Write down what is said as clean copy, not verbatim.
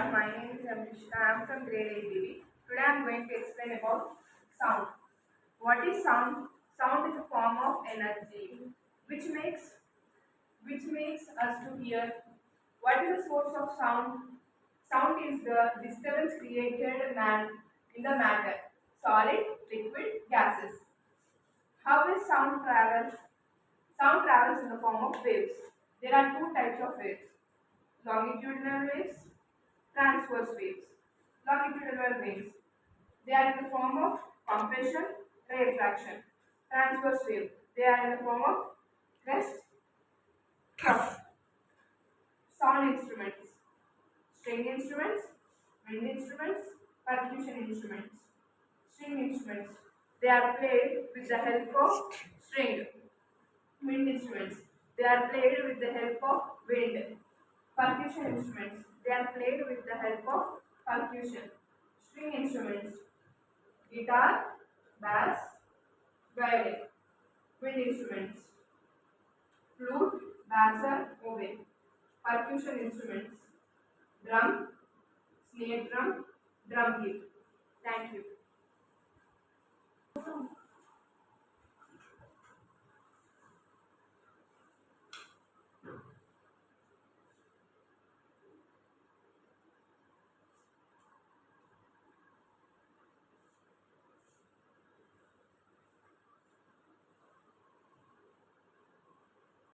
everyone. My name is Amrishna. I am from grade 8 Today I am going to explain about sound. What is sound? Sound is a form of energy which makes us to hear. What is the source of sound? Sound is the disturbance created in the matter, solid, liquid, gases. How does sound travel? Sound travels in the form of waves. There are two types of waves: longitudinal waves, transverse waves. Longitudinal waves. They are in the form of compression, rarefaction. Transverse wave. They are in the form of crest, trough. Sound instruments. String instruments, wind instruments, percussion instruments. String instruments. They are played with the help of string. Wind instruments. They are played with the help of wind. Percussion instruments. They are played with the help of percussion. String instruments. Guitar, bass, violin. Wind instruments. Flute, bassoon, oboe. Percussion instruments. Drum, snare drum, drum kit. Thank you.